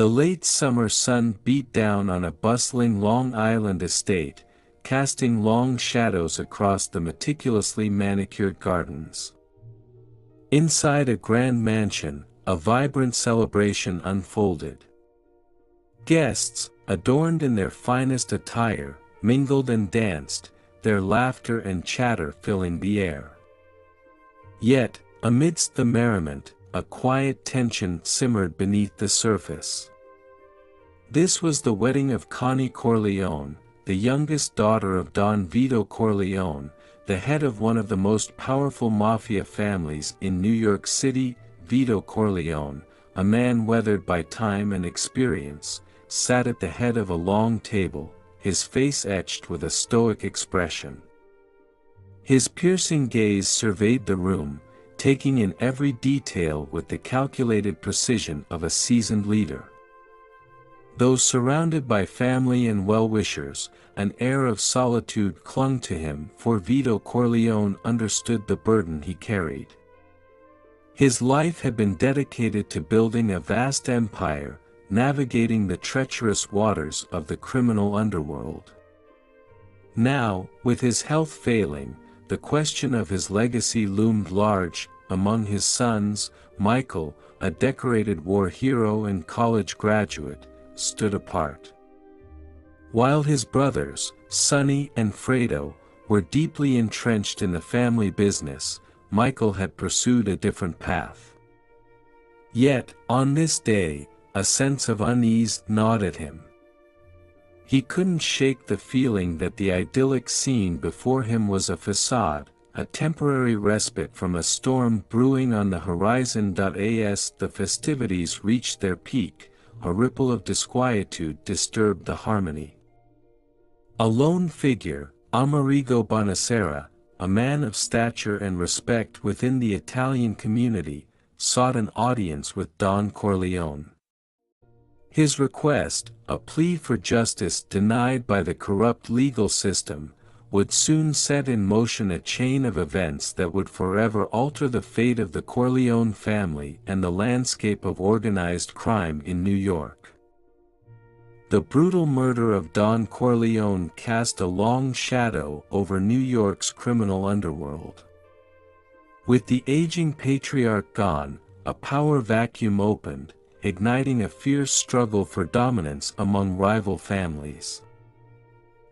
The late summer sun beat down on a bustling Long Island estate, casting long shadows across the meticulously manicured gardens. Inside a grand mansion, a vibrant celebration unfolded. Guests, adorned in their finest attire, mingled and danced, their laughter and chatter filling the air. Yet, amidst the merriment, a quiet tension simmered beneath the surface. This was the wedding of Connie Corleone, the youngest daughter of Don Vito Corleone, the head of one of the most powerful mafia families in New York City. Vito Corleone, a man weathered by time and experience, sat at the head of a long table, his face etched with a stoic expression. His piercing gaze surveyed the room, taking in every detail with the calculated precision of a seasoned leader. Though surrounded by family and well-wishers, an air of solitude clung to him, for Vito Corleone understood the burden he carried. His life had been dedicated to building a vast empire, navigating the treacherous waters of the criminal underworld. Now, with his health failing, the question of his legacy loomed large. Among his sons, Michael, a decorated war hero and college graduate, stood apart. While his brothers, Sonny and Fredo, were deeply entrenched in the family business, Michael had pursued a different path. Yet, on this day, a sense of unease gnawed at him. He couldn't shake the feeling that the idyllic scene before him was a facade, a temporary respite from a storm brewing on the horizon. As the festivities reached their peak, a ripple of disquietude disturbed the harmony. A lone figure, Amerigo Bonacera, a man of stature and respect within the Italian community, sought an audience with Don Corleone. His request, a plea for justice denied by the corrupt legal system, would soon set in motion a chain of events that would forever alter the fate of the Corleone family and the landscape of organized crime in New York. The brutal murder of Don Corleone cast a long shadow over New York's criminal underworld. With the aging patriarch gone, a power vacuum opened, igniting a fierce struggle for dominance among rival families.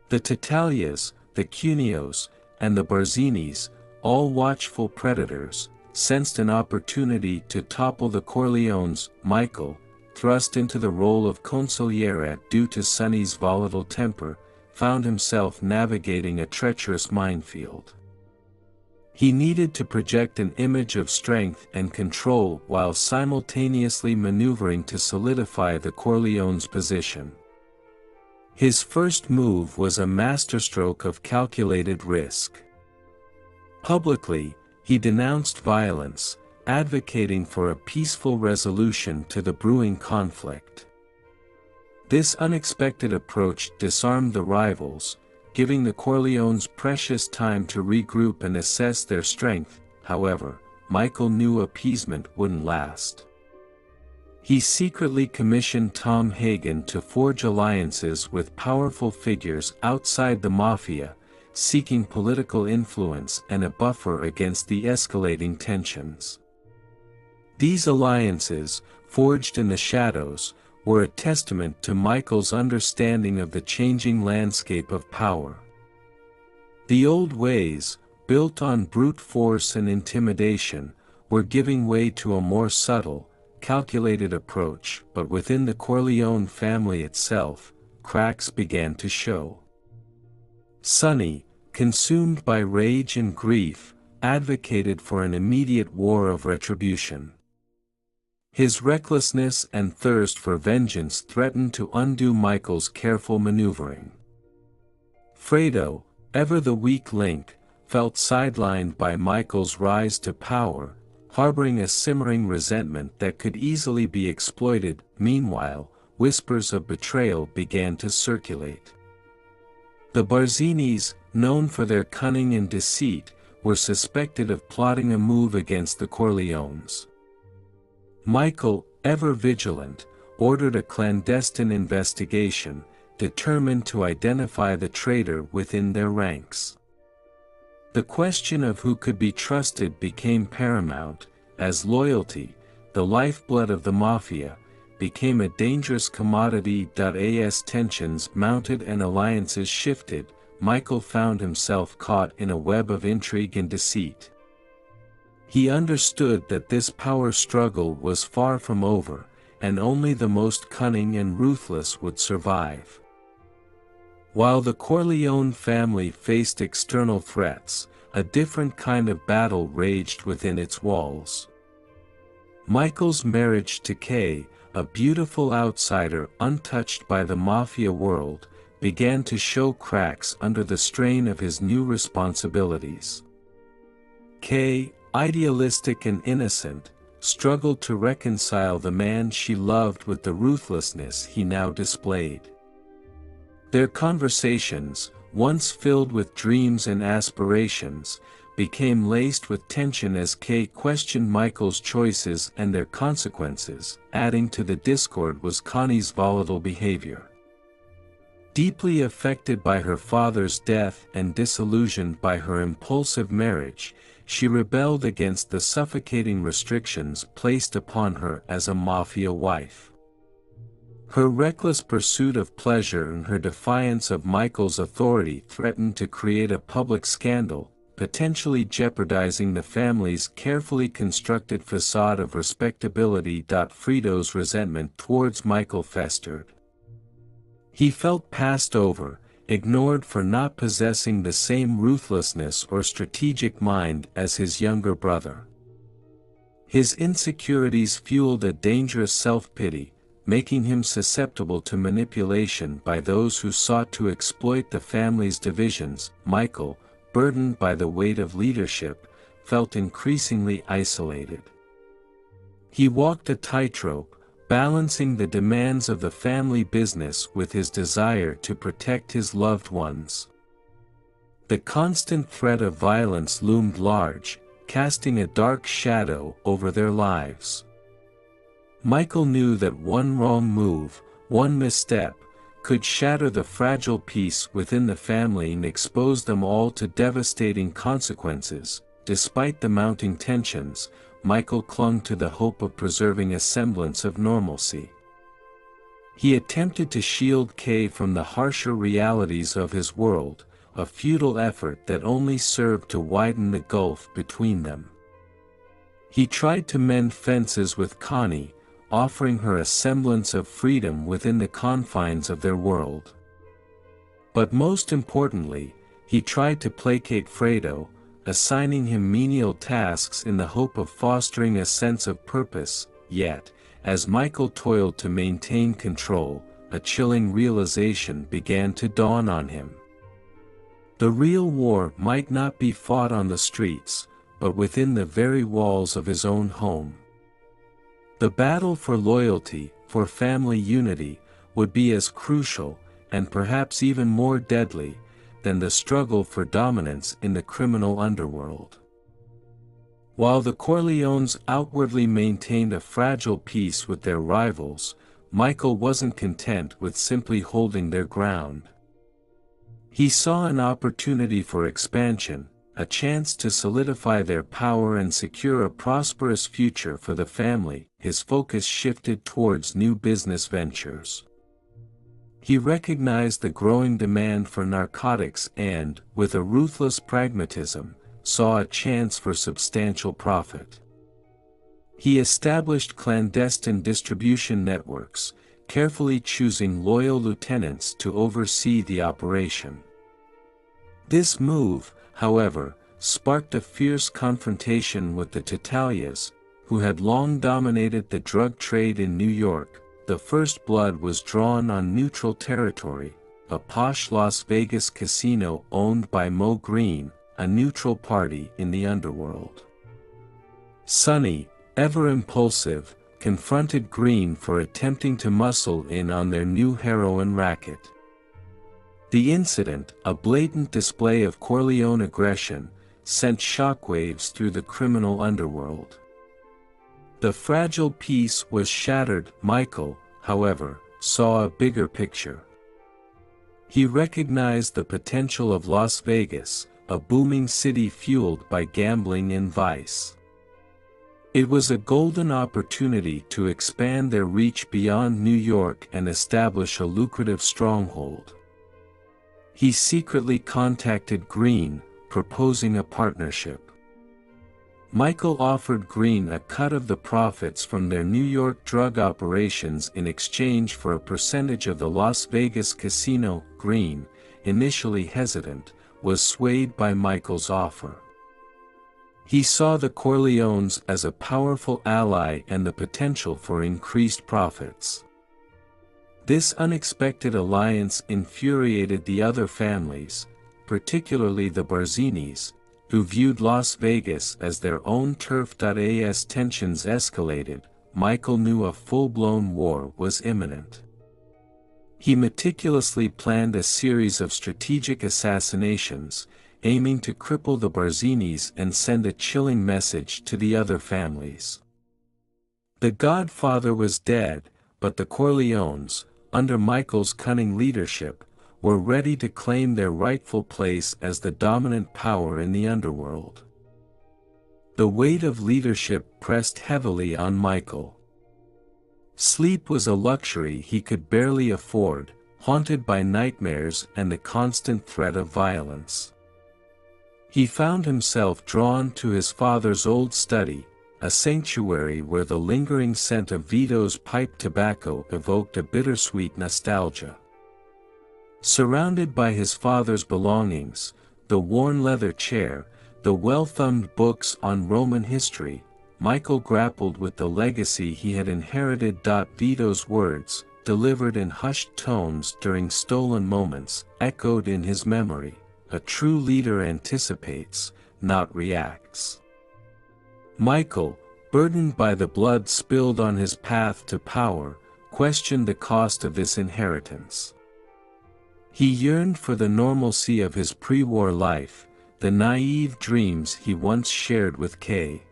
The Tattaglias, the Cuneos, and the Barzinis, all watchful predators, sensed an opportunity to topple the Corleones. Michael, thrust into the role of consigliere due to Sonny's volatile temper, found himself navigating a treacherous minefield. He needed to project an image of strength and control while simultaneously maneuvering to solidify the Corleones' position. His first move was a masterstroke of calculated risk. Publicly, he denounced violence, advocating for a peaceful resolution to the brewing conflict. This unexpected approach disarmed the rivals, giving the Corleones precious time to regroup and assess their strength. However, Michael knew appeasement wouldn't last. He secretly commissioned Tom Hagen to forge alliances with powerful figures outside the mafia, seeking political influence and a buffer against the escalating tensions. These alliances, forged in the shadows, were a testament to Michael's understanding of the changing landscape of power. The old ways, built on brute force and intimidation, were giving way to a more subtle, calculated approach. But within the Corleone family itself, cracks began to show. Sonny, consumed by rage and grief, advocated for an immediate war of retribution. His recklessness and thirst for vengeance threatened to undo Michael's careful maneuvering. Fredo, ever the weak link, felt sidelined by Michael's rise to power, harboring a simmering resentment that could easily be exploited. Meanwhile, whispers of betrayal began to circulate. The Barzinis, known for their cunning and deceit, were suspected of plotting a move against the Corleones. Michael, ever vigilant, ordered a clandestine investigation, determined to identify the traitor within their ranks. The question of who could be trusted became paramount, as loyalty, the lifeblood of the mafia, became a dangerous commodity. As tensions mounted and alliances shifted, Michael found himself caught in a web of intrigue and deceit. He understood that this power struggle was far from over, and only the most cunning and ruthless would survive. While the Corleone family faced external threats, a different kind of battle raged within its walls. Michael's marriage to Kay, a beautiful outsider untouched by the mafia world, began to show cracks under the strain of his new responsibilities. Kay, idealistic and innocent, struggled to reconcile the man she loved with the ruthlessness he now displayed. Their conversations, once filled with dreams and aspirations, became laced with tension as Kay questioned Michael's choices and their consequences. Adding to the discord was Connie's volatile behavior. Deeply affected by her father's death and disillusioned by her impulsive marriage, she rebelled against the suffocating restrictions placed upon her as a mafia wife. Her reckless pursuit of pleasure and her defiance of Michael's authority threatened to create a public scandal, potentially jeopardizing the family's carefully constructed facade of respectability. Fredo's resentment towards Michael festered. He felt passed over, ignored for not possessing the same ruthlessness or strategic mind as his younger brother. His insecurities fueled a dangerous self-pity, making him susceptible to manipulation by those who sought to exploit the family's divisions. Michael, burdened by the weight of leadership, felt increasingly isolated. He walked a tightrope, balancing the demands of the family business with his desire to protect his loved ones. The constant threat of violence loomed large, casting a dark shadow over their lives. Michael knew that one wrong move, one misstep, could shatter the fragile peace within the family and expose them all to devastating consequences. Despite the mounting tensions, Michael clung to the hope of preserving a semblance of normalcy. He attempted to shield Kay from the harsher realities of his world, a futile effort that only served to widen the gulf between them. He tried to mend fences with Connie, offering her a semblance of freedom within the confines of their world. But most importantly, he tried to placate Fredo, assigning him menial tasks in the hope of fostering a sense of purpose. Yet, as Michael toiled to maintain control, a chilling realization began to dawn on him. The real war might not be fought on the streets, but within the very walls of his own home. The battle for loyalty, for family unity, would be as crucial, and perhaps even more deadly, than the struggle for dominance in the criminal underworld. While the Corleones outwardly maintained a fragile peace with their rivals, Michael wasn't content with simply holding their ground. He saw an opportunity for expansion, a chance to solidify their power and secure a prosperous future for the family. His focus shifted towards new business ventures. He recognized the growing demand for narcotics and, with a ruthless pragmatism, saw a chance for substantial profit. He established clandestine distribution networks, carefully choosing loyal lieutenants to oversee the operation. This move, however, sparked a fierce confrontation with the Tatalias, who had long dominated the drug trade in New York. The first blood was drawn on neutral territory, a posh Las Vegas casino owned by Mo Green, a neutral party in the underworld. Sonny, ever impulsive, confronted Green for attempting to muscle in on their new heroin racket. The incident, a blatant display of Corleone aggression, sent shockwaves through the criminal underworld. The fragile peace was shattered. Michael, however, saw a bigger picture. He recognized the potential of Las Vegas, a booming city fueled by gambling and vice. It was a golden opportunity to expand their reach beyond New York and establish a lucrative stronghold. He secretly contacted Green, proposing a partnership. Michael offered Green a cut of the profits from their New York drug operations in exchange for a percentage of the Las Vegas casino. Green, initially hesitant, was swayed by Michael's offer. He saw the Corleones as a powerful ally and the potential for increased profits. This unexpected alliance infuriated the other families, particularly the Barzinis, who viewed Las Vegas as their own turf. As tensions escalated, Michael knew a full-blown war was imminent. He meticulously planned a series of strategic assassinations, aiming to cripple the Barzinis and send a chilling message to the other families. The Godfather was dead, but the Corleones, under Michael's cunning leadership, were ready to claim their rightful place as the dominant power in the underworld. The weight of leadership pressed heavily on Michael. Sleep was a luxury he could barely afford, haunted by nightmares and the constant threat of violence. He found himself drawn to his father's old study, a sanctuary where the lingering scent of Vito's pipe tobacco evoked a bittersweet nostalgia. Surrounded by his father's belongings, the worn leather chair, the well-thumbed books on Roman history, Michael grappled with the legacy he had inherited. Vito's words, delivered in hushed tones during stolen moments, echoed in his memory. A true leader anticipates, not reacts. Michael, burdened by the blood spilled on his path to power, questioned the cost of this inheritance. He yearned for the normalcy of his pre-war life, the naive dreams he once shared with Kay.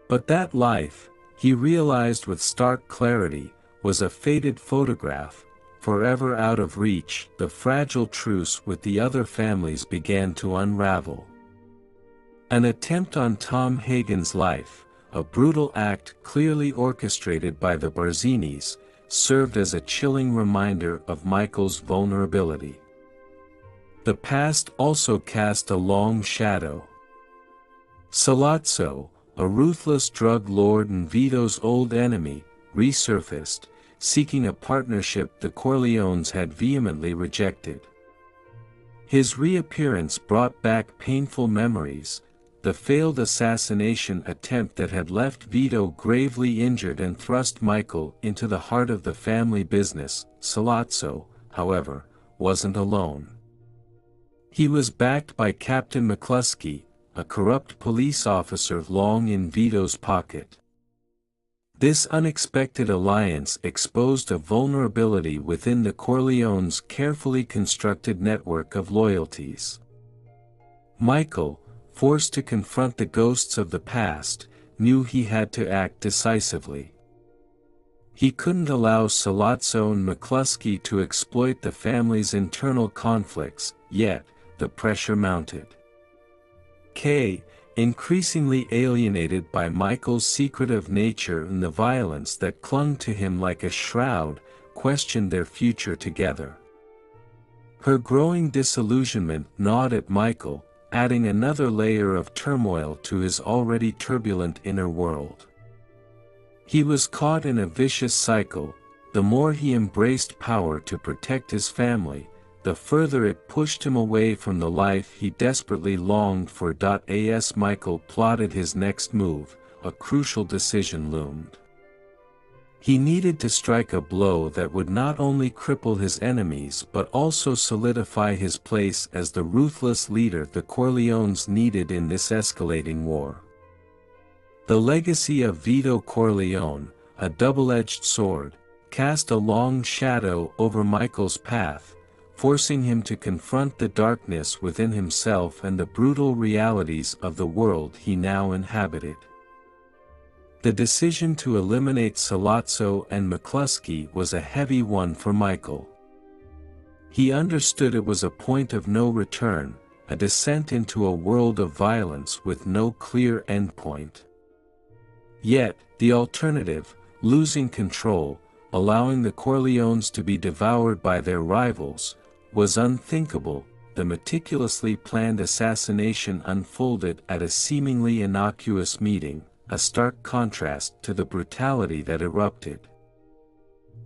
But that life, he realized with stark clarity, was a faded photograph, forever out of reach. The fragile truce with the other families began to unravel. An attempt on Tom Hagen's life, a brutal act clearly orchestrated by the Barzinis, served as a chilling reminder of Michael's vulnerability. The past also cast a long shadow. Sollozzo, a ruthless drug lord and Vito's old enemy, resurfaced, seeking a partnership the Corleones had vehemently rejected. His reappearance brought back painful memories, the failed assassination attempt that had left Vito gravely injured and thrust Michael into the heart of the family business. Sollozzo, however, wasn't alone. He was backed by Captain McCluskey, a corrupt police officer long in Vito's pocket. This unexpected alliance exposed a vulnerability within the Corleones' carefully constructed network of loyalties. Michael, forced to confront the ghosts of the past, knew he had to act decisively. He couldn't allow Sollozzo and McCluskey to exploit the family's internal conflicts, yet, the pressure mounted. Kay, increasingly alienated by Michael's secretive nature and the violence that clung to him like a shroud, questioned their future together. Her growing disillusionment gnawed at Michael, adding another layer of turmoil to his already turbulent inner world. He was caught in a vicious cycle. The more he embraced power to protect his family, the further it pushed him away from the life he desperately longed for. As Michael plotted his next move, a crucial decision loomed. He needed to strike a blow that would not only cripple his enemies but also solidify his place as the ruthless leader the Corleones needed in this escalating war. The legacy of Vito Corleone, a double-edged sword, cast a long shadow over Michael's path, forcing him to confront the darkness within himself and the brutal realities of the world he now inhabited. The decision to eliminate Sollozzo and McCluskey was a heavy one for Michael. He understood it was a point of no return, a descent into a world of violence with no clear endpoint. Yet, the alternative, losing control, allowing the Corleones to be devoured by their rivals, was unthinkable. The meticulously planned assassination unfolded at a seemingly innocuous meeting, a stark contrast to the brutality that erupted.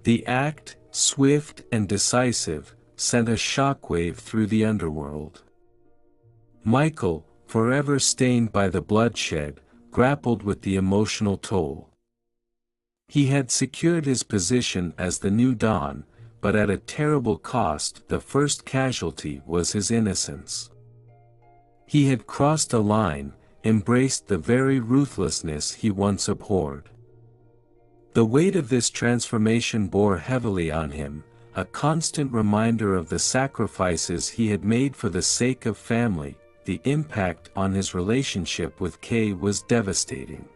The act, swift and decisive, sent a shockwave through the underworld. Michael, forever stained by the bloodshed, grappled with the emotional toll. He had secured his position as the new Don, but at a terrible cost. The first casualty was his innocence. He had crossed a line, embraced the very ruthlessness he once abhorred. The weight of this transformation bore heavily on him, a constant reminder of the sacrifices he had made for the sake of family. The impact on his relationship with Kay was devastating.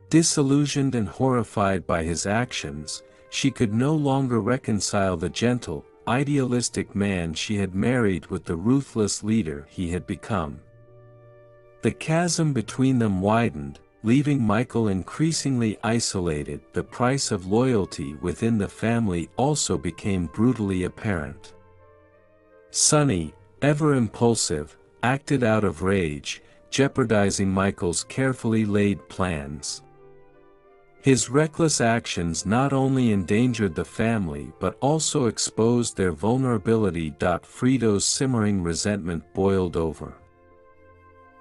Disillusioned and horrified by his actions, she could no longer reconcile the gentle, idealistic man she had married with the ruthless leader he had become. The chasm between them widened, leaving Michael increasingly isolated. The price of loyalty within the family also became brutally apparent. Sonny, ever impulsive, acted out of rage, jeopardizing Michael's carefully laid plans. His reckless actions not only endangered the family but also exposed their vulnerability. Fredo's simmering resentment boiled over.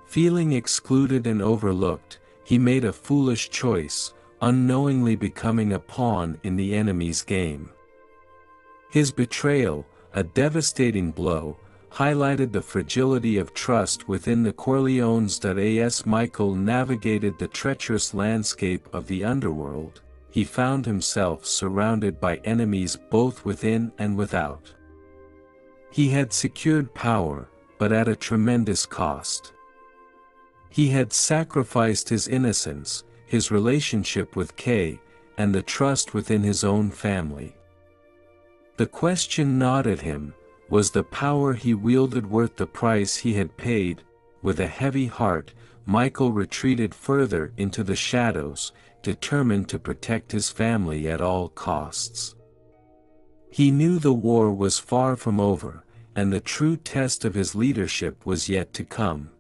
Feeling excluded and overlooked, he made a foolish choice, unknowingly becoming a pawn in the enemy's game. His betrayal, a devastating blow, highlighted the fragility of trust within the Corleones. As Michael navigated the treacherous landscape of the underworld, he found himself surrounded by enemies both within and without. He had secured power, but at a tremendous cost. He had sacrificed his innocence, his relationship with Kay, and the trust within his own family. The question gnawed at him: was the power he wielded worth the price he had paid? With a heavy heart, Michael retreated further into the shadows, determined to protect his family at all costs. He knew the war was far from over, and the true test of his leadership was yet to come.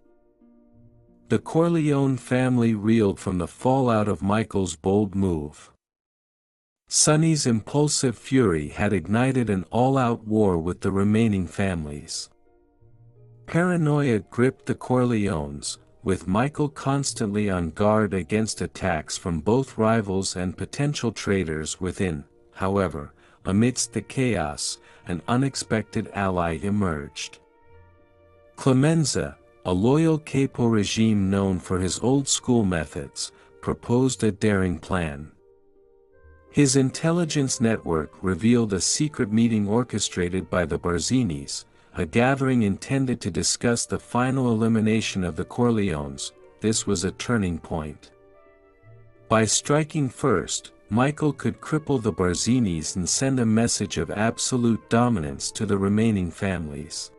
The Corleone family reeled from the fallout of Michael's bold move. Sonny's impulsive fury had ignited an all-out war with the remaining families. Paranoia gripped the Corleones, with Michael constantly on guard against attacks from both rivals and potential traitors within. However, amidst the chaos, an unexpected ally emerged. Clemenza, a loyal capo regime known for his old-school methods, proposed a daring plan. His intelligence network revealed a secret meeting orchestrated by the Barzinis, a gathering intended to discuss the final elimination of the Corleones. This was a turning point. By striking first, Michael could cripple the Barzinis and send a message of absolute dominance to the remaining families.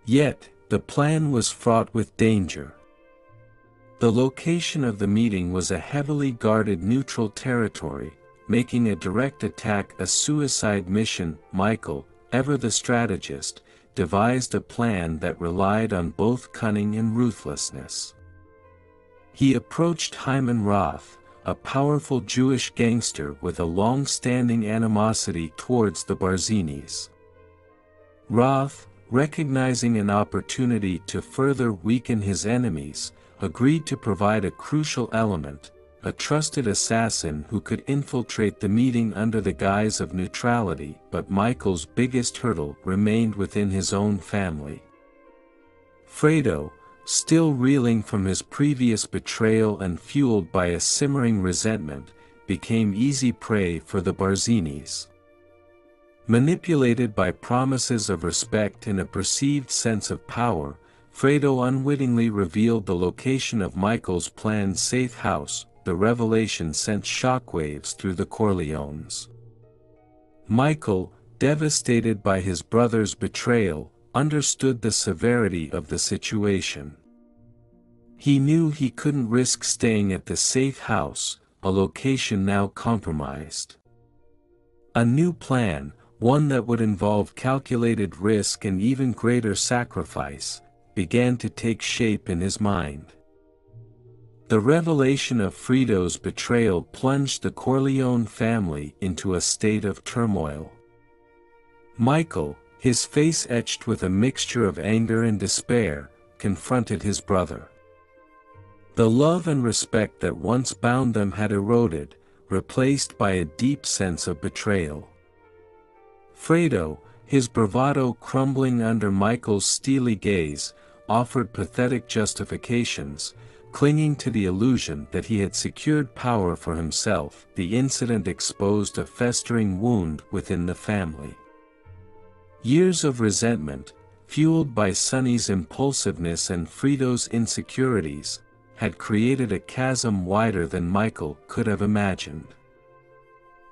Yet, the plan was fraught with danger. The location of the meeting was a heavily guarded neutral territory, making a direct attack a suicide mission. Michael, ever the strategist, devised a plan that relied on both cunning and ruthlessness. He approached Hyman Roth, a powerful Jewish gangster with a long-standing animosity towards the Barzinis. Roth, recognizing an opportunity to further weaken his enemies, agreed to provide a crucial element, a trusted assassin who could infiltrate the meeting under the guise of neutrality. But Michael's biggest hurdle remained within his own family. Fredo, still reeling from his previous betrayal and fueled by a simmering resentment, became easy prey for the Barzinis. Manipulated by promises of respect and a perceived sense of power, Fredo unwittingly revealed the location of Michael's planned safe house, the revelation sent shockwaves through the Corleones. Michael, devastated by his brother's betrayal, understood the severity of the situation. He knew he couldn't risk staying at the safe house, a location now compromised. A new plan, one that would involve calculated risk and even greater sacrifice, began to take shape in his mind. The revelation of Fredo's betrayal plunged the Corleone family into a state of turmoil. Michael, his face etched with a mixture of anger and despair, confronted his brother. The love and respect that once bound them had eroded, replaced by a deep sense of betrayal. Fredo, his bravado crumbling under Michael's steely gaze, offered pathetic justifications, clinging to the illusion that he had secured power for himself. The incident exposed a festering wound within the family. Years of resentment, fueled by Sonny's impulsiveness and Fredo's insecurities, had created a chasm wider than Michael could have imagined.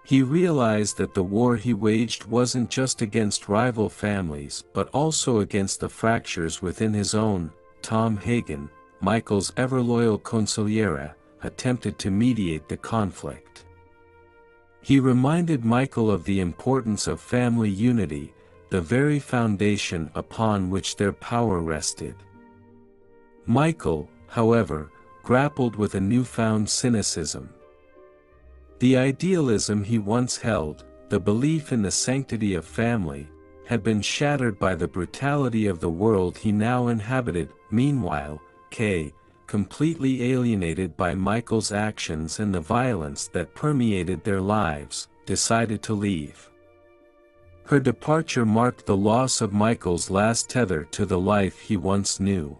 He realized that the war he waged wasn't just against rival families but also against the fractures within his own. Tom Hagen, Michael's ever-loyal consigliere, attempted to mediate the conflict. He reminded Michael of the importance of family unity, the very foundation upon which their power rested. Michael, however, grappled with a newfound cynicism. The idealism he once held, the belief in the sanctity of family, had been shattered by the brutality of the world he now inhabited. Meanwhile, Kay, completely alienated by Michael's actions and the violence that permeated their lives, decided to leave. Her departure marked the loss of Michael's last tether to the life he once knew.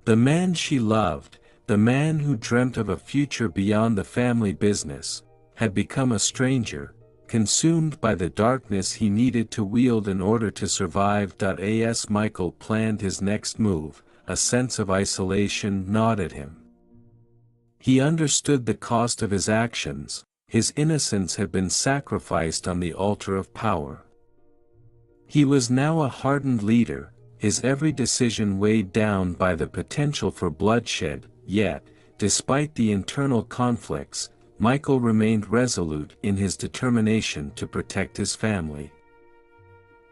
The man she loved, the man who dreamt of a future beyond the family business, had become a stranger, consumed by the darkness he needed to wield in order to survive. As Michael planned his next move, a sense of isolation gnawed at him. He understood the cost of his actions. His innocence had been sacrificed on the altar of power. He was now a hardened leader, his every decision weighed down by the potential for bloodshed. Yet, despite the internal conflicts, Michael remained resolute in his determination to protect his family.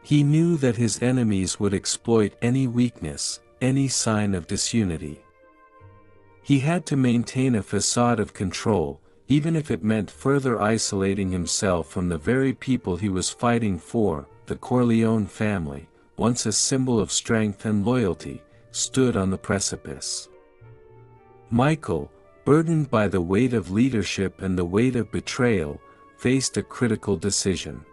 He knew that his enemies would exploit any weakness, any sign of disunity. He had to maintain a facade of control, even if it meant further isolating himself from the very people he was fighting for. The Corleone family, once a symbol of strength and loyalty, stood on the precipice. Michael, burdened by the weight of leadership and the weight of betrayal, faced a critical decision.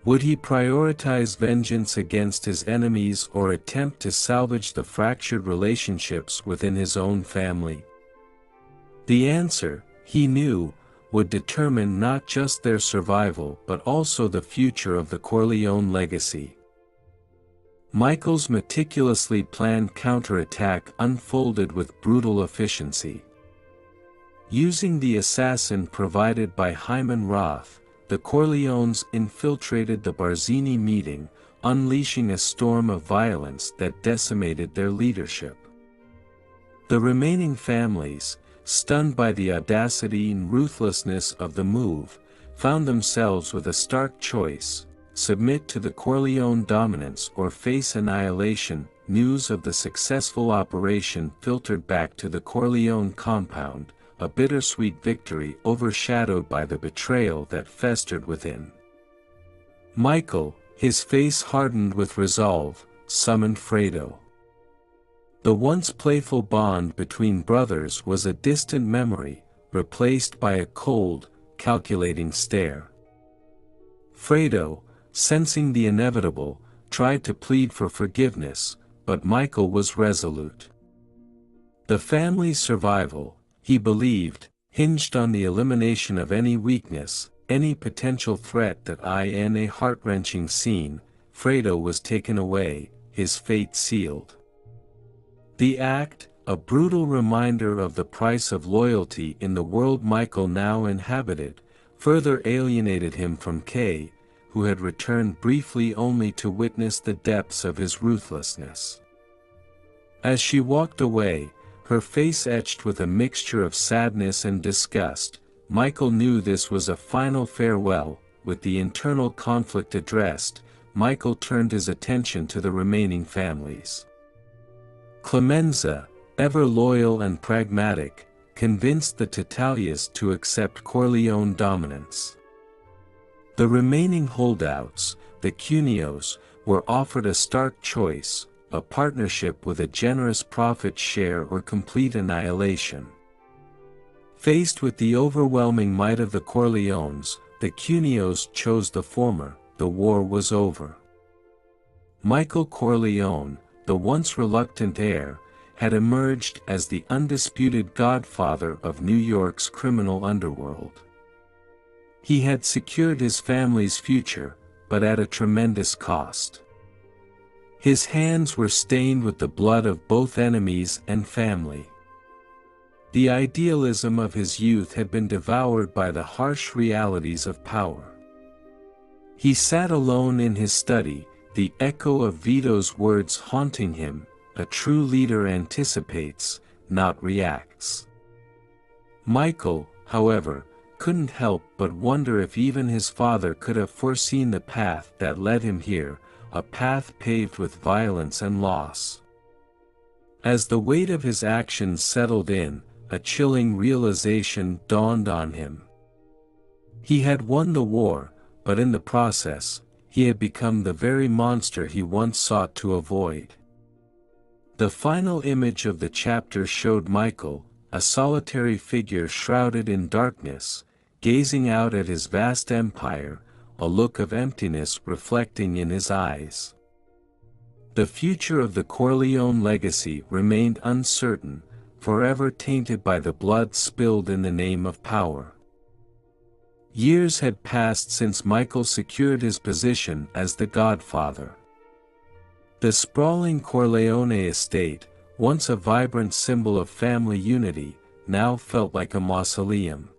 Would he prioritize vengeance against his enemies or attempt to salvage the fractured relationships within his own family? The answer, he knew, would determine not just their survival but also the future of the Corleone legacy. Michael's meticulously planned counterattack unfolded with brutal efficiency. Using the assassin provided by Hyman Roth, the Corleones infiltrated the Barzini meeting, unleashing a storm of violence that decimated their leadership. The remaining families, stunned by the audacity and ruthlessness of the move, found themselves with a stark choice: submit to the Corleone dominance or face annihilation. News of the successful operation filtered back to the Corleone compound, a bittersweet victory overshadowed by the betrayal that festered within. Michael, his face hardened with resolve, summoned Fredo. The once playful bond between brothers was a distant memory, replaced by a cold, calculating stare. Fredo, sensing the inevitable, tried to plead for forgiveness, but Michael was resolute. The family's survival, he believed, hinged on the elimination of any weakness, any potential threat. That in a heart-wrenching scene, Fredo was taken away, his fate sealed. The act, a brutal reminder of the price of loyalty in the world Michael now inhabited, further alienated him from Kay, who had returned briefly only to witness the depths of his ruthlessness. As she walked away, her face etched with a mixture of sadness and disgust, Michael knew this was a final farewell. With the internal conflict addressed, Michael turned his attention to the remaining families. Clemenza, ever loyal and pragmatic, convinced the Tatalias to accept Corleone dominance. The remaining holdouts, the Cunios, were offered a stark choice: a partnership with a generous profit share or complete annihilation. Faced with the overwhelming might of the Corleones, the Cunios chose the former. The war was over. Michael Corleone, the once reluctant heir, had emerged as the undisputed godfather of New York's criminal underworld. He had secured his family's future, but at a tremendous cost. His hands were stained with the blood of both enemies and family. The idealism of his youth had been devoured by the harsh realities of power. He sat alone in his study, the echo of Vito's words haunting him: "A true leader anticipates, not reacts." Michael, however, couldn't help but wonder if even his father could have foreseen the path that led him here, a path paved with violence and loss. As the weight of his actions settled in, a chilling realization dawned on him. He had won the war, but in the process, he had become the very monster he once sought to avoid. The final image of the chapter showed Michael, a solitary figure shrouded in darkness, gazing out at his vast empire, a look of emptiness reflecting in his eyes. The future of the Corleone legacy remained uncertain, forever tainted by the blood spilled in the name of power. Years had passed since Michael secured his position as the godfather. The sprawling Corleone estate, once a vibrant symbol of family unity, now felt like a mausoleum.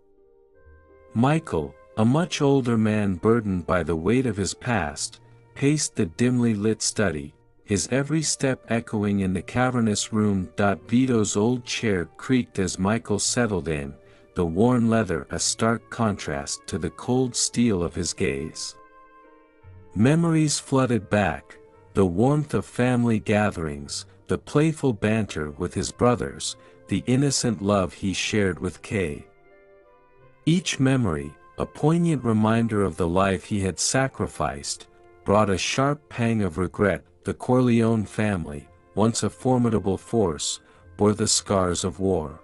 Michael, a much older man burdened by the weight of his past, paced the dimly lit study, his every step echoing in the cavernous room. Vito's old chair creaked as Michael settled in, the worn leather a stark contrast to the cold steel of his gaze. Memories flooded back, the warmth of family gatherings, the playful banter with his brothers, the innocent love he shared with Kay. Each memory, a poignant reminder of the life he had sacrificed, brought a sharp pang of regret. The Corleone family, once a formidable force, bore the scars of war.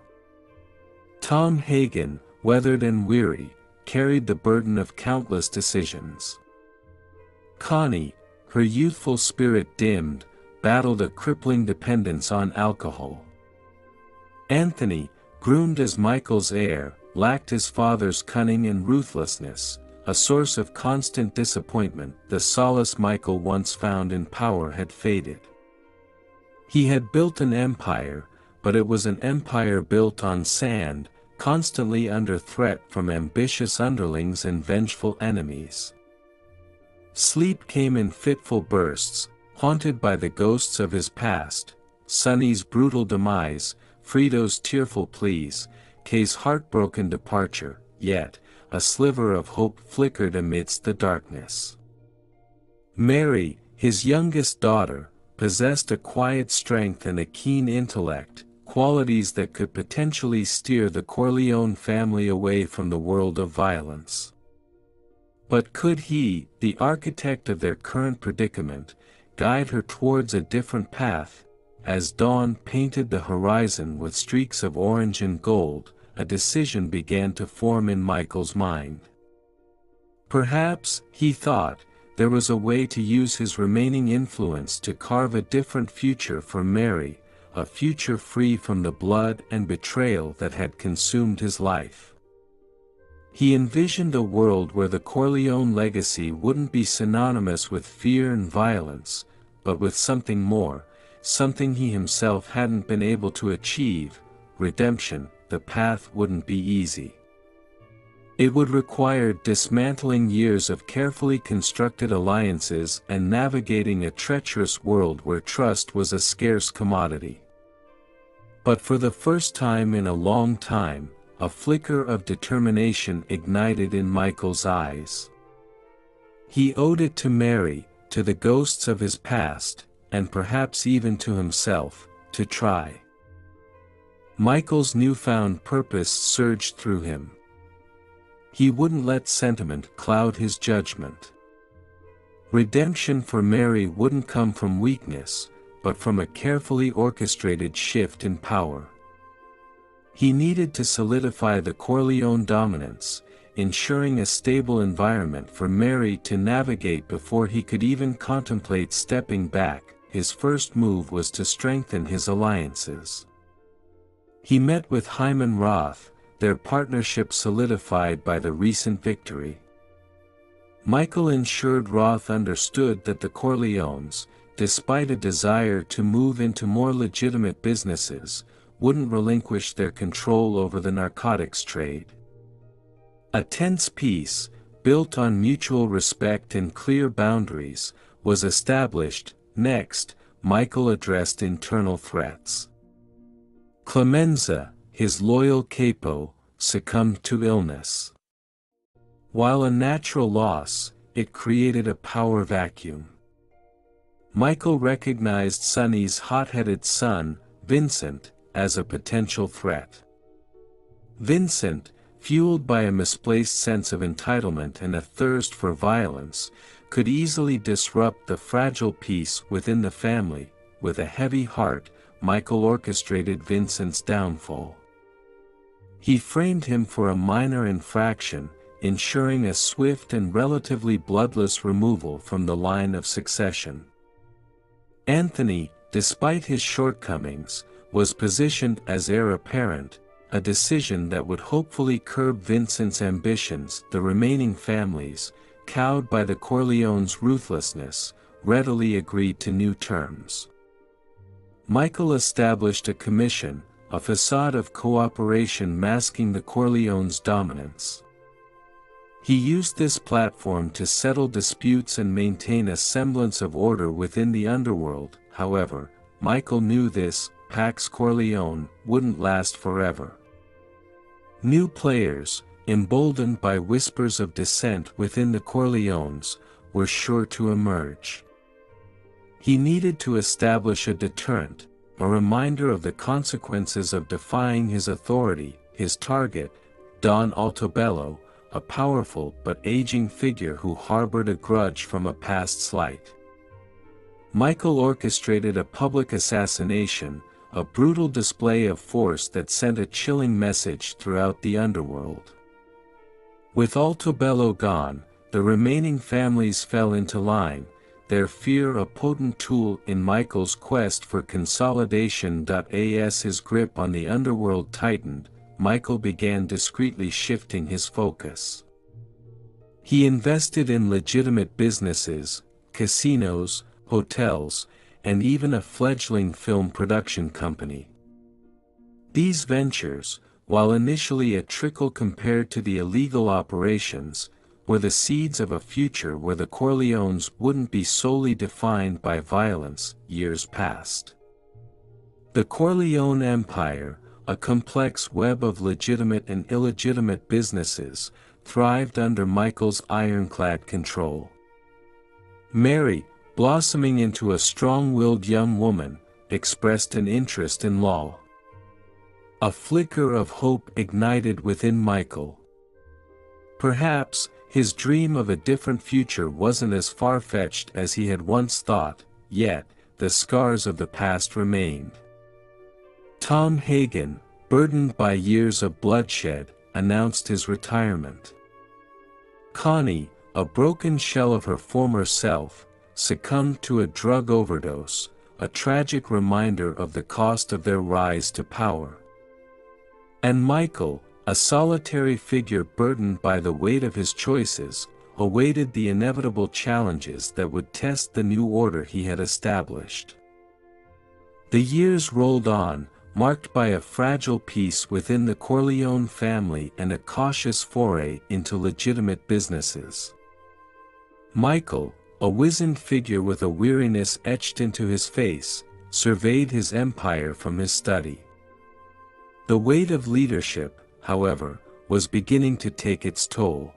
Tom Hagen, weathered and weary, carried the burden of countless decisions. Connie, her youthful spirit dimmed, battled a crippling dependence on alcohol. Anthony, groomed as Michael's heir, lacked his father's cunning and ruthlessness, a source of constant disappointment. The solace Michael once found in power had faded. He had built an empire, but it was an empire built on sand, constantly under threat from ambitious underlings and vengeful enemies. Sleep came in fitful bursts, haunted by the ghosts of his past: Sonny's brutal demise, Frito's tearful pleas, Kay's heartbroken departure, yet, a sliver of hope flickered amidst the darkness. Mary, his youngest daughter, possessed a quiet strength and a keen intellect, qualities that could potentially steer the Corleone family away from the world of violence. But could he, the architect of their current predicament, guide her towards a different path? As dawn painted the horizon with streaks of orange and gold, a decision began to form in Michael's mind. Perhaps, he thought, there was a way to use his remaining influence to carve a different future for Mary, a future free from the blood and betrayal that had consumed his life. He envisioned a world where the Corleone legacy wouldn't be synonymous with fear and violence, but with something more: something he himself hadn't been able to achieve, redemption. The path wouldn't be easy. It would require dismantling years of carefully constructed alliances and navigating a treacherous world where trust was a scarce commodity. But for the first time in a long time, a flicker of determination ignited in Michael's eyes. He owed it to Mary, to the ghosts of his past, and perhaps even to himself, to try. Michael's newfound purpose surged through him. He wouldn't let sentiment cloud his judgment. Redemption for Mary wouldn't come from weakness, but from a carefully orchestrated shift in power. He needed to solidify the Corleone dominance, ensuring a stable environment for Mary to navigate before he could even contemplate stepping back. His first move was to strengthen his alliances. He met with Hyman Roth, their partnership solidified by the recent victory. Michael ensured Roth understood that the Corleones, despite a desire to move into more legitimate businesses, wouldn't relinquish their control over the narcotics trade. A tense peace, built on mutual respect and clear boundaries, was established. Next, Michael addressed internal threats. Clemenza, his loyal capo, succumbed to illness. While a natural loss, it created a power vacuum. Michael recognized Sonny's hot-headed son, Vincent, as a potential threat. Vincent, fueled by a misplaced sense of entitlement and a thirst for violence, could easily disrupt the fragile peace within the family. With a heavy heart, Michael orchestrated Vincent's downfall. He framed him for a minor infraction, ensuring a swift and relatively bloodless removal from the line of succession. Anthony, despite his shortcomings, was positioned as heir apparent, a decision that would hopefully curb Vincent's ambitions. The remaining families, cowed by the Corleones' ruthlessness, readily agreed to new terms. Michael established a commission, a facade of cooperation masking the Corleones' dominance. He used this platform to settle disputes and maintain a semblance of order within the underworld. However, Michael knew this Pax Corleone wouldn't last forever. New players, emboldened by whispers of dissent within the Corleones, were sure to emerge. He needed to establish a deterrent, a reminder of the consequences of defying his authority. His target, Don Altobello, a powerful but aging figure who harbored a grudge from a past slight. Michael orchestrated a public assassination, a brutal display of force that sent a chilling message throughout the underworld. With Altobello gone, the remaining families fell into line, their fear a potent tool in Michael's quest for consolidation. As his grip on the underworld tightened, Michael began discreetly shifting his focus. He invested in legitimate businesses, casinos, hotels, and even a fledgling film production company. These ventures, while initially a trickle compared to the illegal operations, were the seeds of a future where the Corleones wouldn't be solely defined by violence. Years passed. The Corleone Empire, a complex web of legitimate and illegitimate businesses, thrived under Michael's ironclad control. Mary, blossoming into a strong-willed young woman, expressed an interest in law. A flicker of hope ignited within Michael. Perhaps, his dream of a different future wasn't as far-fetched as he had once thought, yet, the scars of the past remained. Tom Hagen, burdened by years of bloodshed, announced his retirement. Connie, a broken shell of her former self, succumbed to a drug overdose, a tragic reminder of the cost of their rise to power. And Michael, a solitary figure burdened by the weight of his choices, awaited the inevitable challenges that would test the new order he had established. The years rolled on, marked by a fragile peace within the Corleone family and a cautious foray into legitimate businesses. Michael, a wizened figure with a weariness etched into his face, surveyed his empire from his study. The weight of leadership, however, was beginning to take its toll.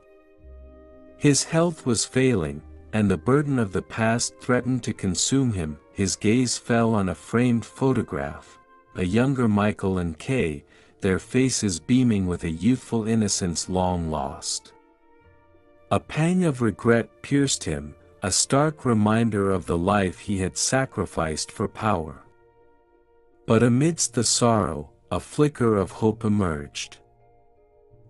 His health was failing, and the burden of the past threatened to consume him. His gaze fell on a framed photograph, a younger Michael and Kay, their faces beaming with a youthful innocence long lost. A pang of regret pierced him, a stark reminder of the life he had sacrificed for power. But amidst the sorrow, a flicker of hope emerged.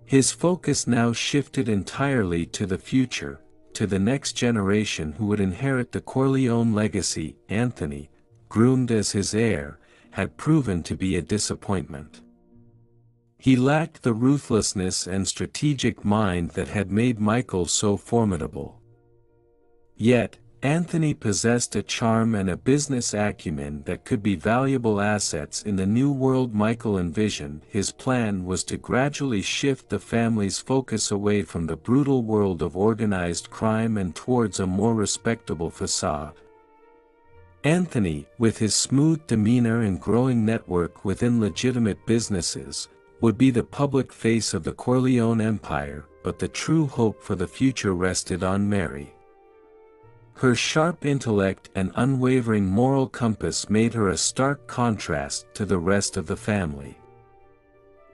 His focus now shifted entirely to the future, to the next generation who would inherit the Corleone legacy. Anthony, groomed as his heir, had proven to be a disappointment. He lacked the ruthlessness and strategic mind that had made Michael so formidable. Yet, Anthony possessed a charm and a business acumen that could be valuable assets in the new world Michael envisioned. His plan was to gradually shift the family's focus away from the brutal world of organized crime and towards a more respectable facade. Anthony, with his smooth demeanor and growing network within legitimate businesses, would be the public face of the Corleone Empire, but the true hope for the future rested on Mary. Her sharp intellect and unwavering moral compass made her a stark contrast to the rest of the family.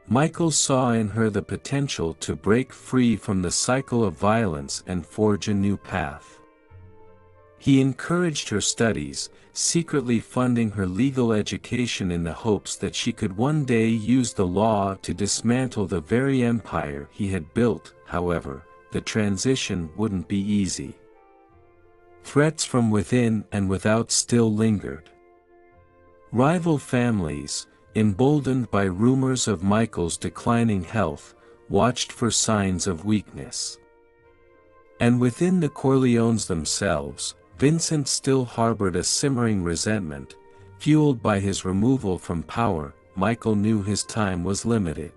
Michael saw in her the potential to break free from the cycle of violence and forge a new path. He encouraged her studies, secretly funding her legal education in the hopes that she could one day use the law to dismantle the very empire he had built. However, the transition wouldn't be easy. Threats from within and without still lingered. Rival families, emboldened by rumors of Michael's declining health, watched for signs of weakness. And within the Corleones themselves, Vincent still harbored a simmering resentment, fueled by his removal from power. Michael knew his time was limited.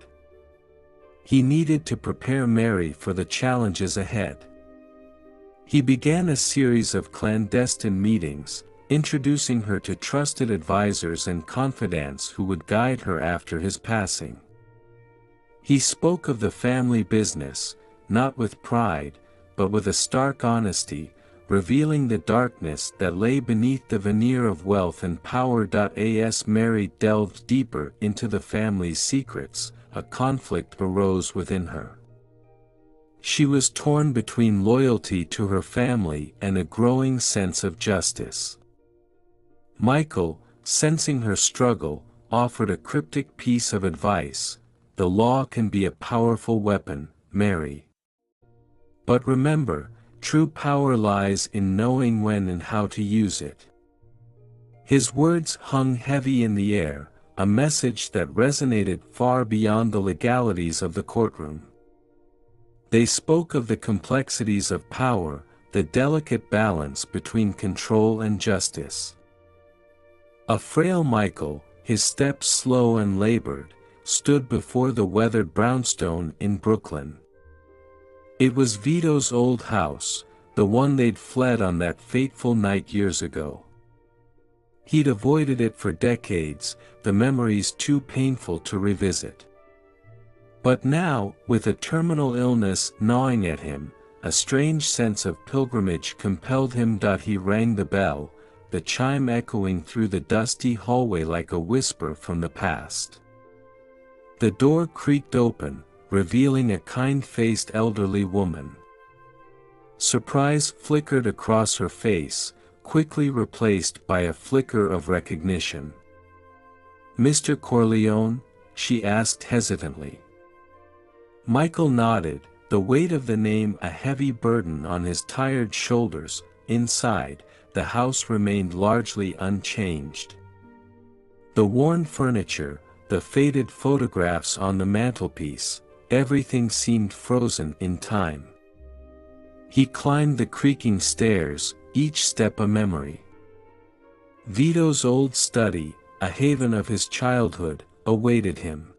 He needed to prepare Mary for the challenges ahead. He began a series of clandestine meetings, introducing her to trusted advisors and confidants who would guide her after his passing. He spoke of the family business, not with pride, but with a stark honesty, revealing the darkness that lay beneath the veneer of wealth and power. As Mary delved deeper into the family's secrets, a conflict arose within her. She was torn between loyalty to her family and a growing sense of justice. Michael, sensing her struggle, offered a cryptic piece of advice: "The law can be a powerful weapon, Mary. But remember, true power lies in knowing when and how to use it." His words hung heavy in the air, a message that resonated far beyond the legalities of the courtroom. They spoke of the complexities of power, the delicate balance between control and justice. A frail Michael, his steps slow and labored, stood before the weathered brownstone in Brooklyn. It was Vito's old house, the one they'd fled on that fateful night years ago. He'd avoided it for decades, the memories too painful to revisit. But now, with a terminal illness gnawing at him, a strange sense of pilgrimage compelled him. He rang the bell, the chime echoing through the dusty hallway like a whisper from the past. The door creaked open, revealing a kind-faced elderly woman. Surprise flickered across her face, quickly replaced by a flicker of recognition. "Mr. Corleone?" she asked hesitantly. Michael nodded, the weight of the name a heavy burden on his tired shoulders. Inside, the house remained largely unchanged. The worn furniture, the faded photographs on the mantelpiece, everything seemed frozen in time. He climbed the creaking stairs, each step a memory. Vito's old study, a haven of his childhood, awaited him.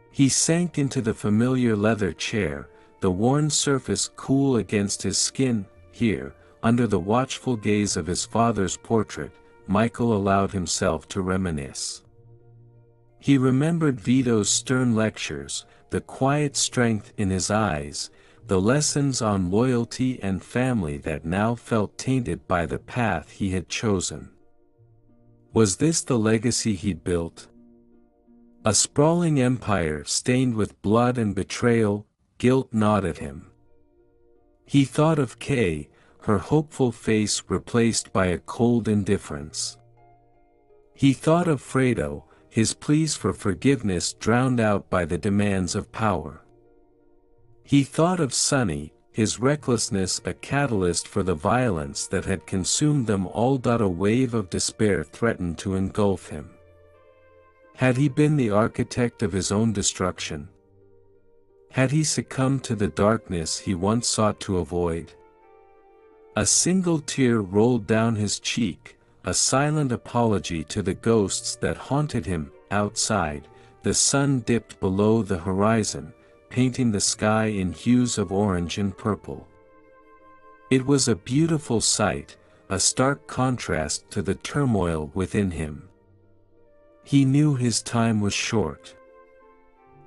He sank into the familiar leather chair, the worn surface cool against his skin. Here, under the watchful gaze of his father's portrait, Michael allowed himself to reminisce. He remembered Vito's stern lectures, the quiet strength in his eyes, the lessons on loyalty and family that now felt tainted by the path he had chosen. Was this the legacy he'd built? A sprawling empire stained with blood and betrayal. Guilt gnawed at him. He thought of Kay, her hopeful face replaced by a cold indifference. He thought of Fredo, his pleas for forgiveness drowned out by the demands of power. He thought of Sonny, his recklessness a catalyst for the violence that had consumed them all. A wave of despair threatened to engulf him. Had he been the architect of his own destruction? Had he succumbed to the darkness he once sought to avoid? A single tear rolled down his cheek, a silent apology to the ghosts that haunted him. Outside, the sun dipped below the horizon, painting the sky in hues of orange and purple. It was a beautiful sight, a stark contrast to the turmoil within him. He knew his time was short.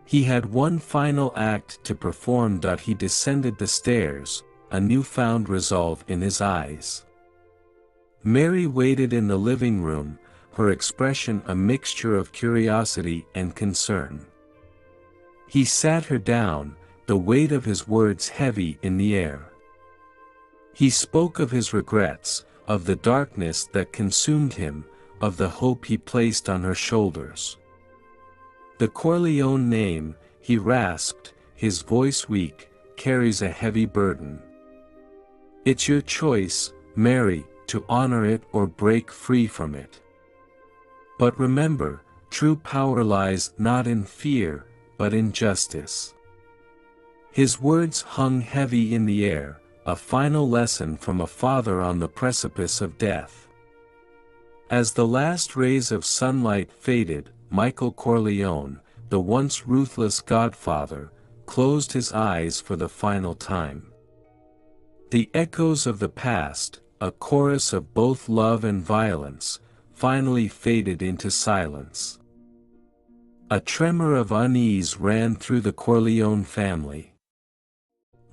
He had one final act to perform. He descended the stairs, a newfound resolve in his eyes. Mary waited in the living room, her expression a mixture of curiosity and concern. He sat her down, the weight of his words heavy in the air. He spoke of his regrets, of the darkness that consumed him, of the hope he placed on her shoulders. The Corleone name, he rasped, his voice weak, carries a heavy burden. It's your choice, Mary, to honor it or break free from it. But remember, true power lies not in fear, but in justice. His words hung heavy in the air, a final lesson from a father on the precipice of death. As the last rays of sunlight faded, Michael Corleone, the once ruthless godfather, closed his eyes for the final time. The echoes of the past, a chorus of both love and violence, finally faded into silence. A tremor of unease ran through the Corleone family.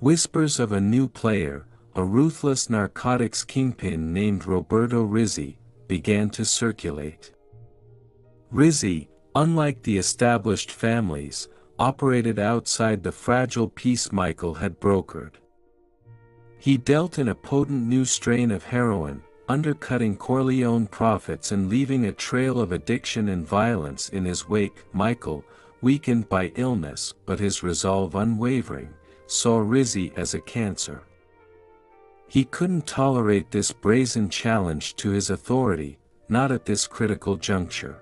Whispers of a new player, a ruthless narcotics kingpin named Roberto Rizzi, began to circulate. Rizzi, unlike the established families, operated outside the fragile peace Michael had brokered. He dealt in a potent new strain of heroin, undercutting Corleone profits and leaving a trail of addiction and violence in his wake. Michael, weakened by illness but his resolve unwavering, saw Rizzi as a cancer. He couldn't tolerate this brazen challenge to his authority, not at this critical juncture.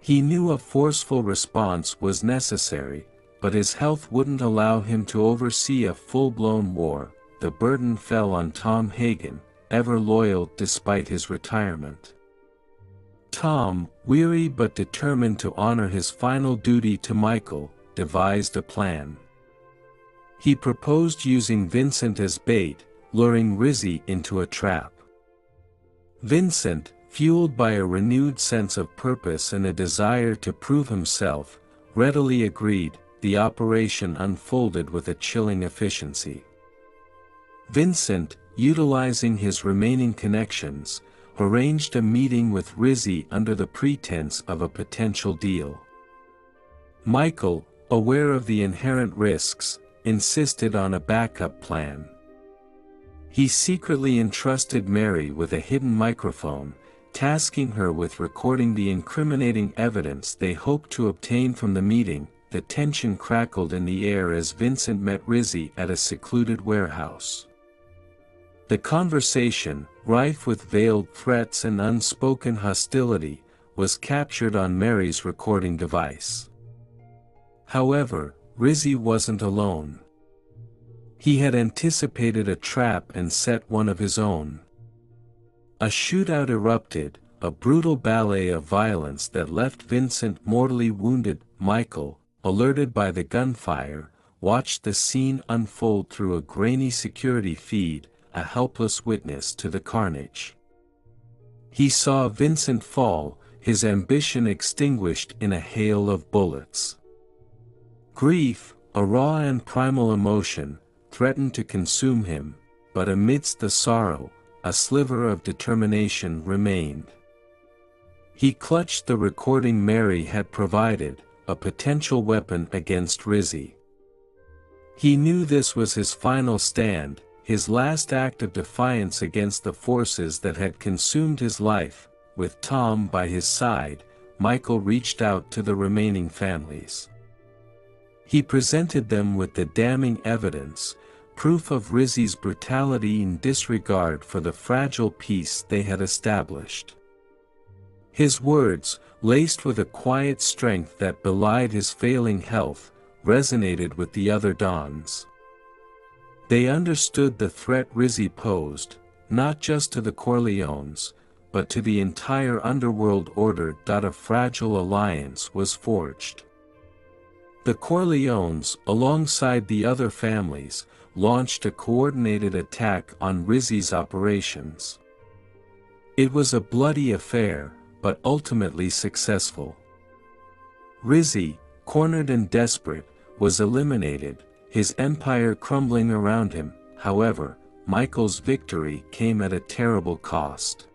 He knew a forceful response was necessary, but his health wouldn't allow him to oversee a full-blown war. The burden fell on Tom Hagen, ever loyal despite his retirement. Tom, weary but determined to honor his final duty to Michael, devised a plan. He proposed using Vincent as bait, luring Rizzi into a trap. Vincent, fueled by a renewed sense of purpose and a desire to prove himself, readily agreed. The operation unfolded with a chilling efficiency. Vincent, utilizing his remaining connections, arranged a meeting with Rizzi under the pretense of a potential deal. Michael, aware of the inherent risks, insisted on a backup plan. He secretly entrusted Mary with a hidden microphone, tasking her with recording the incriminating evidence they hoped to obtain from the meeting. The tension crackled in the air as Vincent met Rizzi at a secluded warehouse. The conversation, rife with veiled threats and unspoken hostility, was captured on Mary's recording device. However, Rizzi wasn't alone. He had anticipated a trap and set one of his own. A shootout erupted, a brutal ballet of violence that left Vincent mortally wounded. Michael, alerted by the gunfire, watched the scene unfold through a grainy security feed, a helpless witness to the carnage. He saw Vincent fall, his ambition extinguished in a hail of bullets. Grief, a raw and primal emotion, threatened to consume him, but amidst the sorrow, a sliver of determination remained. He clutched the recording Mary had provided, a potential weapon against Rizzy. He knew this was his final stand, his last act of defiance against the forces that had consumed his life. With Tom by his side, Michael reached out to the remaining families. He presented them with the damning evidence, proof of Rizzy's brutality and disregard for the fragile peace they had established. His words, laced with a quiet strength that belied his failing health, resonated with the other Dons. They understood the threat Rizzy posed, not just to the Corleones, but to the entire underworld order. A fragile alliance was forged. The Corleones, alongside the other families, launched a coordinated attack on Rizzy's operations. It was a bloody affair, but ultimately successful. Rizzy, cornered and desperate, was eliminated, his empire crumbling around him. However, Michael's victory came at a terrible cost.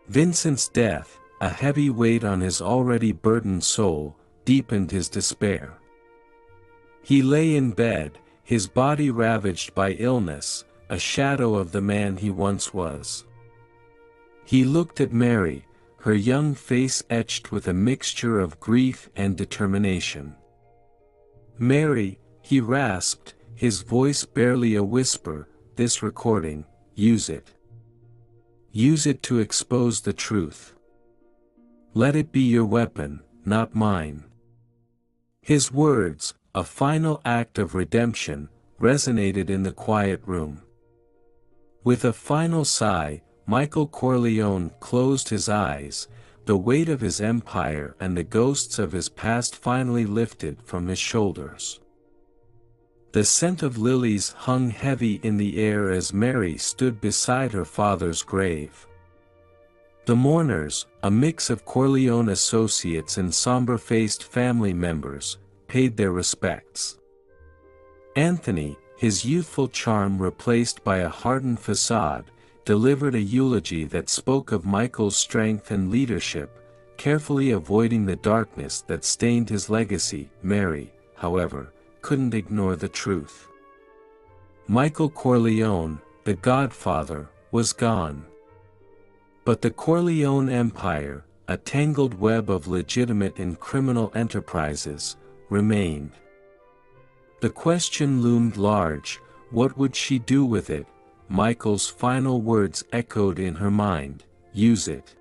Vincent's death, a heavy weight on his already burdened soul, deepened his despair. He lay in bed, his body ravaged by illness, a shadow of the man he once was. He looked at Mary, her young face etched with a mixture of grief and determination. "Mary," he rasped, his voice barely a whisper, "this recording, use it. Use it to expose the truth. Let it be your weapon, not mine." His words, a final act of redemption, resonated in the quiet room. With a final sigh, Michael Corleone closed his eyes, the weight of his empire and the ghosts of his past finally lifted from his shoulders. The scent of lilies hung heavy in the air as Mary stood beside her father's grave. The mourners, a mix of Corleone associates and somber-faced family members, paid their respects. Anthony, his youthful charm replaced by a hardened facade, delivered a eulogy that spoke of Michael's strength and leadership, carefully avoiding the darkness that stained his legacy. Mary, however, couldn't ignore the truth. Michael Corleone, the Godfather, was gone. But the Corleone Empire, a tangled web of legitimate and criminal enterprises, remained. The question loomed large: what would she do with it? Michael's final words echoed in her mind: use it.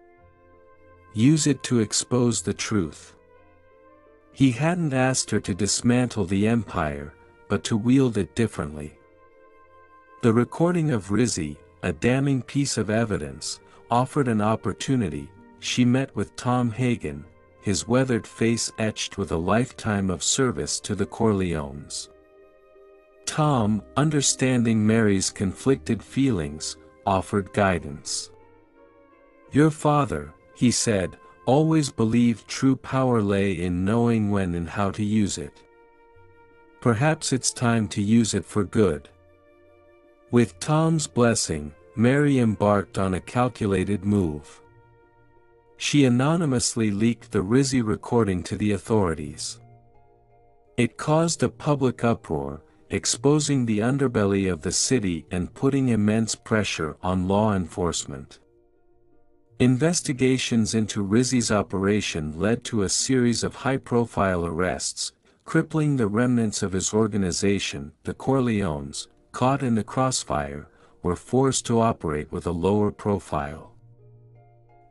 Use it to expose the truth. He hadn't asked her to dismantle the empire, but to wield it differently. The recording of Rizzy, a damning piece of evidence, offered an opportunity. She met with Tom Hagen, his weathered face etched with a lifetime of service to the Corleones. Tom, understanding Mary's conflicted feelings, offered guidance. "Your father," he said, "always believed true power lay in knowing when and how to use it. Perhaps it's time to use it for good." With Tom's blessing, Mary embarked on a calculated move. She anonymously leaked the Rizzy recording to the authorities. It caused a public uproar, exposing the underbelly of the city and putting immense pressure on law enforcement. Investigations into Rizzy's operation led to a series of high-profile arrests, crippling the remnants of his organization. The Corleones, caught in the crossfire, were forced to operate with a lower profile.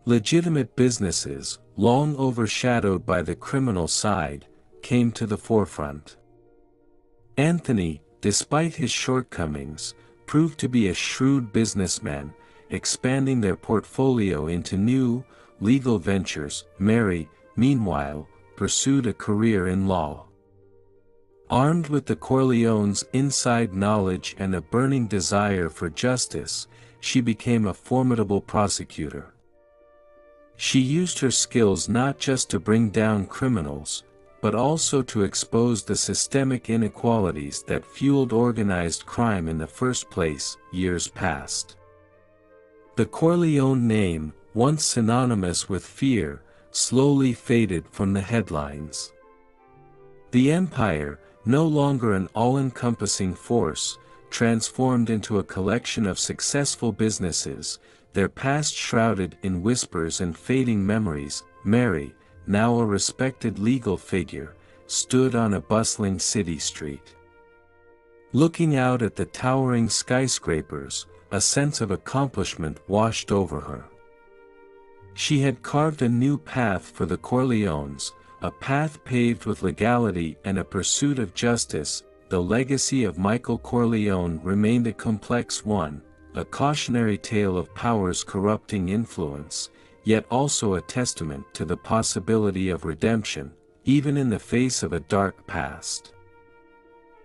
Legitimate businesses, long overshadowed by the criminal side, came to the forefront. Anthony, despite his shortcomings, proved to be a shrewd businessman, expanding their portfolio into new, legal ventures. Mary, meanwhile, pursued a career in law. Armed with the Corleones' inside knowledge and a burning desire for justice, she became a formidable prosecutor. She used her skills not just to bring down criminals, but also to expose the systemic inequalities that fueled organized crime in the first place. Years passed. The Corleone name, once synonymous with fear, slowly faded from the headlines. The empire, no longer an all-encompassing force, transformed into a collection of successful businesses, their past shrouded in whispers and fading memories. Mary, now a respected legal figure, stood on a bustling city street. Looking out at the towering skyscrapers, a sense of accomplishment washed over her. She had carved a new path for the Corleones, a path paved with legality and a pursuit of justice. The legacy of Michael Corleone remained a complex one, a cautionary tale of power's corrupting influence, yet also a testament to the possibility of redemption, even in the face of a dark past.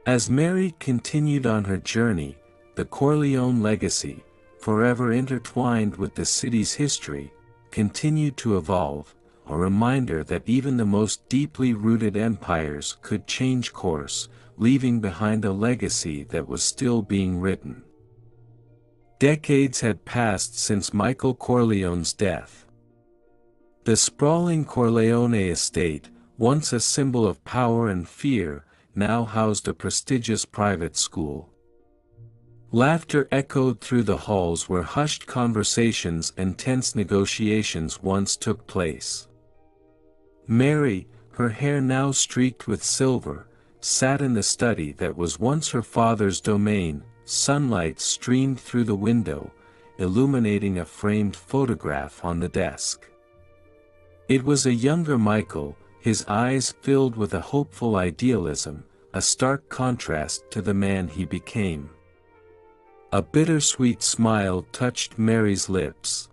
As Mary continued on her journey, the Corleone legacy, forever intertwined with the city's history, continued to evolve, a reminder that even the most deeply rooted empires could change course, leaving behind a legacy that was still being written. Decades had passed since Michael Corleone's death. The sprawling Corleone estate, once a symbol of power and fear, now housed a prestigious private school. Laughter echoed through the halls where hushed conversations and tense negotiations once took place. Mary, her hair now streaked with silver, sat in the study that was once her father's domain. Sunlight streamed through the window, illuminating a framed photograph on the desk. It was a younger Michael, his eyes filled with a hopeful idealism, a stark contrast to the man he became. A bittersweet smile touched Mary's lips.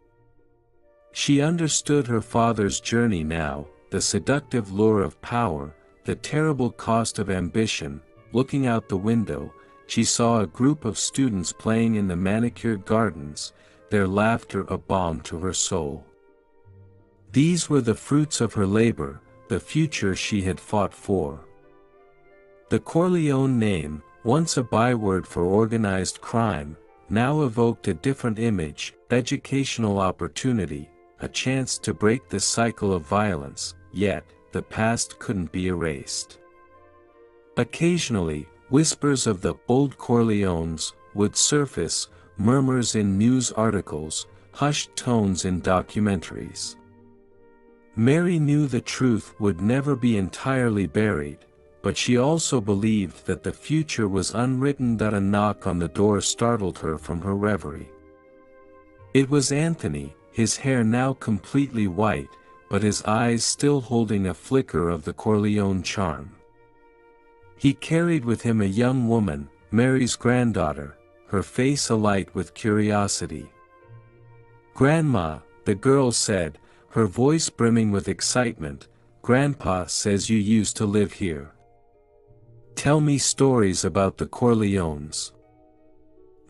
She understood her father's journey now, the seductive lure of power, the terrible cost of ambition. Looking out the window, she saw a group of students playing in the manicured gardens, their laughter a balm to her soul. These were the fruits of her labor, the future she had fought for. The Corleone name, once a byword for organized crime, now evoked a different image: educational opportunity, a chance to break the cycle of violence. Yet, the past couldn't be erased. Occasionally, whispers of the old Corleones would surface, murmurs in news articles, hushed tones in documentaries. Mary knew the truth would never be entirely buried, but she also believed that the future was unwritten. A knock on the door startled her from her reverie. It was Anthony, his hair now completely white, but his eyes still holding a flicker of the Corleone charm. He carried with him a young woman, Mary's granddaughter, her face alight with curiosity. "Grandma," the girl said, her voice brimming with excitement, "Grandpa says you used to live here. Tell me stories about the Corleones."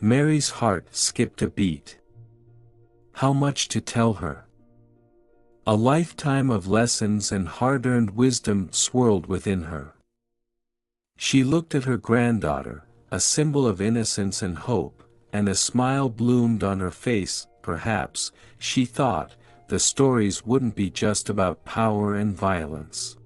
Mary's heart skipped a beat. How much to tell her? A lifetime of lessons and hard-earned wisdom swirled within her. She looked at her granddaughter, a symbol of innocence and hope, and a smile bloomed on her face. Perhaps, she thought, the stories wouldn't be just about power and violence.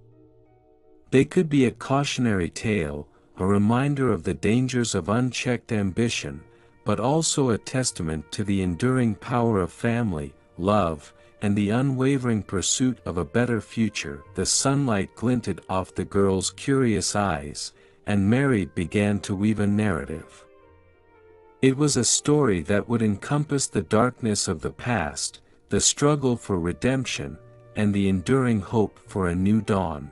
They could be a cautionary tale, a reminder of the dangers of unchecked ambition, but also a testament to the enduring power of family, love, and the unwavering pursuit of a better future. The sunlight glinted off the girl's curious eyes, and Mary began to weave a narrative. It was a story that would encompass the darkness of the past, the struggle for redemption, and the enduring hope for a new dawn.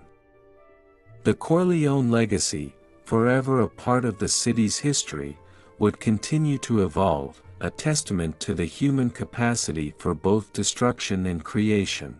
The Corleone legacy, forever a part of the city's history, would continue to evolve, a testament to the human capacity for both destruction and creation.